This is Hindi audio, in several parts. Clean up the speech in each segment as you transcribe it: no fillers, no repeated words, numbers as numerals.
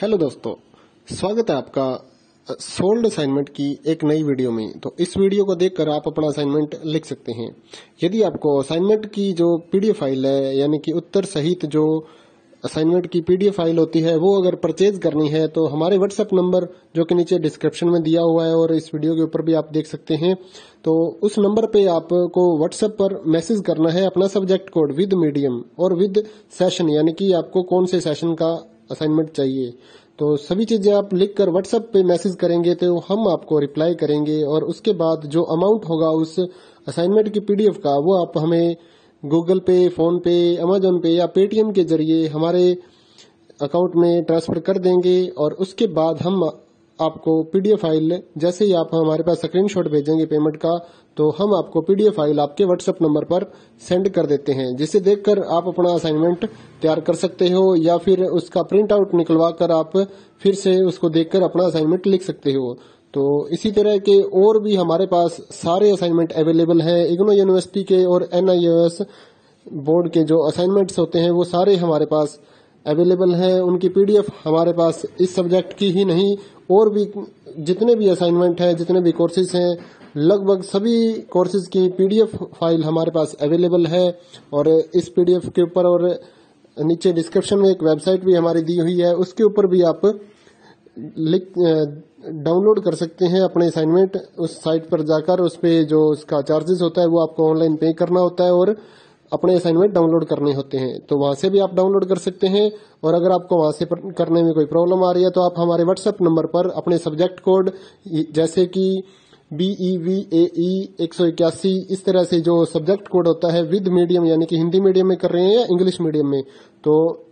हेलो दोस्तों, स्वागत है आपका सोल्ड असाइनमेंट की एक नई वीडियो में। तो इस वीडियो को देखकर आप अपना असाइनमेंट लिख सकते हैं। यदि आपको असाइनमेंट की जो पीडीएफ फाइल है, यानी कि उत्तर सहित जो असाइनमेंट की पीडीएफ फाइल होती है, वो अगर परचेज करनी है तो हमारे व्हाट्सएप नंबर जो कि नीचे डिस्क्रिप्शन में दिया हुआ है और इस वीडियो के ऊपर भी आप देख सकते हैं, तो उस नंबर पे आपको व्हाट्सएप पर मैसेज करना है अपना सब्जेक्ट कोड विद मीडियम और विद सेशन, यानी कि आपको कौन से सेशन का असाइनमेंट चाहिए। तो सभी चीजें आप लिखकर व्हाट्सएप पे मैसेज करेंगे तो हम आपको रिप्लाई करेंगे और उसके बाद जो अमाउंट होगा उस असाइनमेंट की पीडीएफ का, वो आप हमें गूगल पे, फोन पे, अमेजोन पे या पेटीएम के जरिए हमारे अकाउंट में ट्रांसफर कर देंगे। और उसके बाद हम आपको पीडीएफ फाइल, जैसे ही आप हमारे पास स्क्रीनशॉट भेजेंगे पेमेंट का, तो हम आपको पीडीएफ फाइल आपके व्हाट्सएप नंबर पर सेंड कर देते हैं, जिसे देखकर आप अपना असाइनमेंट तैयार कर सकते हो या फिर उसका प्रिंट आउट निकलवा कर आप फिर से उसको देखकर अपना असाइनमेंट लिख सकते हो। तो इसी तरह के और भी हमारे पास सारे असाइनमेंट अवेलेबल हैं। इग्नो यूनिवर्सिटी के और NIOS बोर्ड के जो असाइनमेंट्स होते हैं वो सारे हमारे पास अवेलेबल हैं। उनकी पीडीएफ हमारे पास इस सब्जेक्ट की ही नहीं, और भी जितने भी असाइनमेंट हैं, जितने भी कोर्सेज हैं, लगभग सभी कोर्सेज की पीडीएफ फाइल हमारे पास अवेलेबल है। और इस पीडीएफ के ऊपर और नीचे डिस्क्रिप्शन में एक वेबसाइट भी हमारी दी हुई है, उसके ऊपर भी आप डाउनलोड कर सकते हैं अपने असाइनमेंट। उस साइट पर जाकर उस पे जो उसका चार्जेस होता है वो आपको ऑनलाइन पे करना होता है और अपने असाइनमेंट डाउनलोड करने होते हैं। तो वहां से भी आप डाउनलोड कर सकते हैं। और अगर आपको वहां से करने में कोई प्रॉब्लम आ रही है तो आप हमारे व्हाट्सएप नंबर पर अपने सब्जेक्ट कोड, जैसे कि BEVAE 181, इस तरह से जो सब्जेक्ट कोड होता है विद मीडियम, यानी कि हिंदी मीडियम में कर रहे हैं या इंग्लिश मीडियम में, तो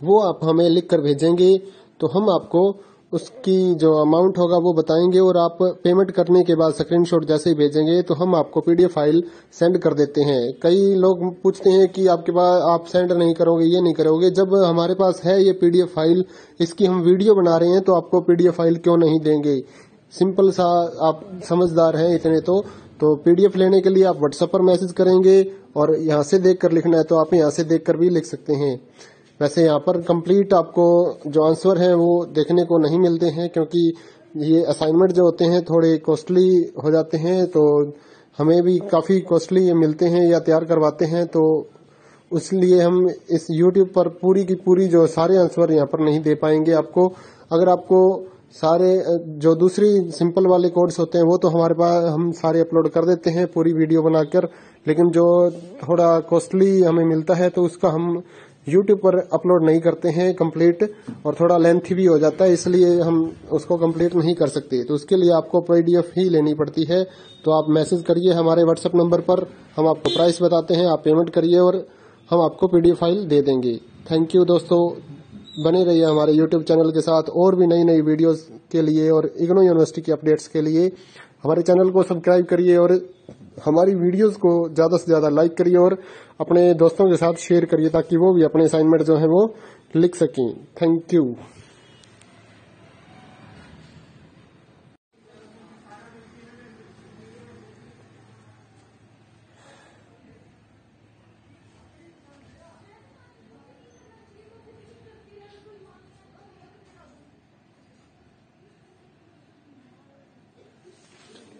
वो आप हमें लिख कर भेजेंगे तो हम आपको उसकी जो अमाउंट होगा वो बताएंगे। और आप पेमेंट करने के बाद स्क्रीनशॉट जैसे ही भेजेंगे तो हम आपको पीडीएफ फाइल सेंड कर देते हैं। कई लोग पूछते हैं कि आपके पास आप सेंड नहीं करोगे, ये नहीं करोगे। जब हमारे पास है ये पीडीएफ फाइल, इसकी हम वीडियो बना रहे हैं, तो आपको पीडीएफ फाइल क्यों नहीं देंगे। सिंपल सा, आप समझदार हैं इतने तो पीडीएफ लेने के लिए आप व्हाट्सएप पर मैसेज करेंगे और यहाँ से देखकर लिखना है तो आप यहाँ से देखकर भी लिख सकते हैं। वैसे यहाँ पर कंप्लीट आपको जो आंसर है वो देखने को नहीं मिलते हैं, क्योंकि ये असाइनमेंट जो होते हैं थोड़े कॉस्टली हो जाते हैं, तो हमें भी काफी कॉस्टली ये मिलते हैं या तैयार करवाते हैं। तो इसलिए हम इस यूट्यूब पर पूरी की पूरी जो सारे आंसर यहाँ पर नहीं दे पाएंगे आपको। अगर आपको सारे जो दूसरी सिंपल वाले कोड्स होते हैं वो तो हमारे पास हम सारे अपलोड कर देते हैं पूरी वीडियो बनाकर, लेकिन जो थोड़ा कॉस्टली हमें मिलता है तो उसका हम यूट्यूब पर अपलोड नहीं करते हैं कंप्लीट, और थोड़ा लेंथी भी हो जाता है, इसलिए हम उसको कंप्लीट नहीं कर सकते। तो उसके लिए आपको पीडीएफ ही लेनी पड़ती है। तो आप मैसेज करिए हमारे व्हाट्सएप नंबर पर, हम आपको प्राइस बताते हैं, आप पेमेंट करिए और हम आपको पीडीएफ फाइल दे देंगे। थैंक यू दोस्तों, बने रहिए हमारे यूट्यूब चैनल के साथ और भी नई नई वीडियोस के लिए और इग्नो यूनिवर्सिटी की अपडेट्स के लिए हमारे चैनल को सब्सक्राइब करिए और हमारी वीडियोस को ज्यादा से ज्यादा लाइक करिए और अपने दोस्तों के साथ शेयर करिए, ताकि वो भी अपने असाइनमेंट जो है वो लिख सकें। Thank you.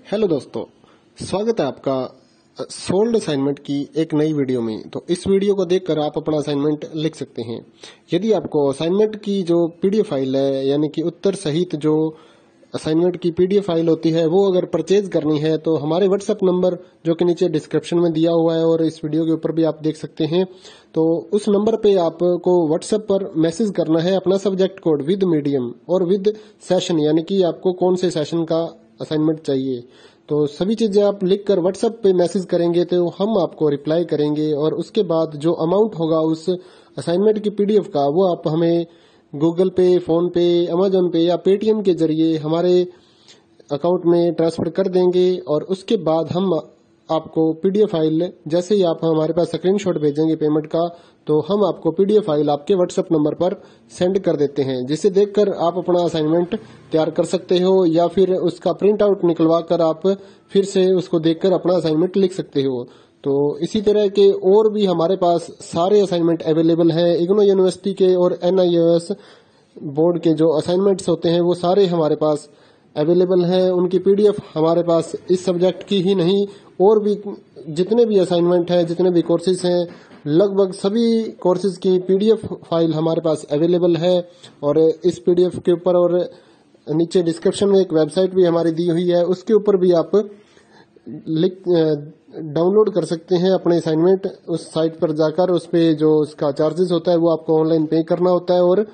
हेलो दोस्तों, स्वागत है आपका सोल्ड असाइनमेंट की एक नई वीडियो में। तो इस वीडियो को देखकर आप अपना असाइनमेंट लिख सकते हैं। यदि आपको असाइनमेंट की जो पीडीएफ फाइल है, यानी कि उत्तर सहित जो असाइनमेंट की पीडीएफ फाइल होती है, वो अगर परचेज करनी है तो हमारे व्हाट्सएप नंबर जो कि नीचे डिस्क्रिप्शन में दिया हुआ है और इस वीडियो के ऊपर भी आप देख सकते हैं, तो उस नंबर पे आपको व्हाट्सएप पर मैसेज करना है अपना सब्जेक्ट कोड विद मीडियम और विद सेशन, यानी कि आपको कौन से सेशन का असाइनमेंट चाहिए। तो सभी चीजें आप लिखकर व्हाट्सएप पे मैसेज करेंगे तो हम आपको रिप्लाई करेंगे और उसके बाद जो अमाउंट होगा उस असाइनमेंट की पीडीएफ का, वो आप हमें गूगल पे, फोन पे, अमेजोन पे या पेटीएम के जरिए हमारे अकाउंट में ट्रांसफर कर देंगे। और उसके बाद हम आपको पीडीएफ फाइल, जैसे ही आप हमारे पास स्क्रीनशॉट भेजेंगे पेमेंट का, तो हम आपको पीडीएफ फाइल आपके व्हाट्सएप नंबर पर सेंड कर देते हैं, जिसे देखकर आप अपना असाइनमेंट तैयार कर सकते हो या फिर उसका प्रिंट आउट निकलवा कर आप फिर से उसको देखकर अपना असाइनमेंट लिख सकते हो। तो इसी तरह के और भी हमारे पास सारे असाइनमेंट अवेलेबल हैं। इग्नो यूनिवर्सिटी के और NIOS बोर्ड के जो असाइनमेंट्स होते हैं वो सारे हमारे पास अवेलेबल हैं। उनकी पीडीएफ हमारे पास इस सब्जेक्ट की ही नहीं और भी जितने भी असाइनमेंट हैं, जितने भी कोर्सेज हैं, लगभग सभी कोर्सेज की पीडीएफ फाइल हमारे पास अवेलेबल है। और इस पीडीएफ के ऊपर और नीचे डिस्क्रिप्शन में एक वेबसाइट भी हमारी दी हुई है, उसके ऊपर भी आप डाउनलोड कर सकते हैं अपने असाइनमेंट। उस साइट पर जाकर उस पे जो उसका चार्जेस होता है वो आपको ऑनलाइन पे करना होता है और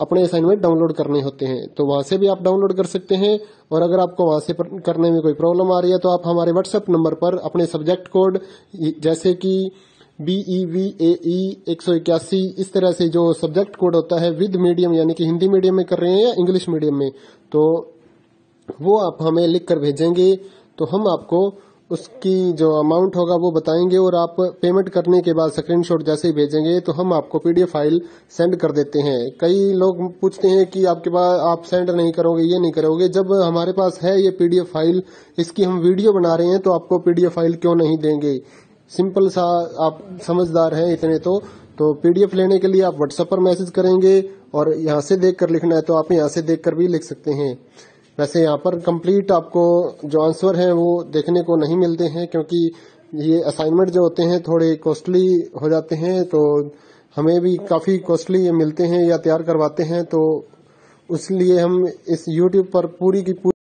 अपने असाइनमेंट डाउनलोड करने होते हैं। तो वहां से भी आप डाउनलोड कर सकते हैं। और अगर आपको वहां से करने में कोई प्रॉब्लम आ रही है तो आप हमारे व्हाट्सएप नंबर पर अपने सब्जेक्ट कोड जैसे कि BEVAE 181 इस तरह से जो सब्जेक्ट कोड होता है विद मीडियम, यानी कि हिंदी मीडियम में कर रहे हैं या इंग्लिश मीडियम में, तो वो आप हमें लिख कर भेजेंगे तो हम आपको उसकी जो अमाउंट होगा वो बताएंगे और आप पेमेंट करने के बाद स्क्रीनशॉट जैसे ही भेजेंगे तो हम आपको पीडीएफ फाइल सेंड कर देते हैं। कई लोग पूछते हैं कि आपके पास आप सेंड नहीं करोगे, ये नहीं करोगे। जब हमारे पास है ये पीडीएफ फाइल, इसकी हम वीडियो बना रहे हैं तो आपको पीडीएफ फाइल क्यों नहीं देंगे। सिंपल सा, आप समझदार हैं इतने तो पीडीएफ लेने के लिए आप व्हाट्सएप पर मैसेज करेंगे और यहाँ से देख कर लिखना है तो आप यहाँ से देख कर भी लिख सकते हैं। वैसे यहाँ पर कंप्लीट आपको जो आंसर है वो देखने को नहीं मिलते हैं, क्योंकि ये असाइनमेंट जो होते हैं थोड़े कॉस्टली हो जाते हैं, तो हमें भी काफी कॉस्टली ये मिलते हैं या तैयार करवाते हैं, तो इसलिए हम इस यूट्यूब पर पूरी की पूरी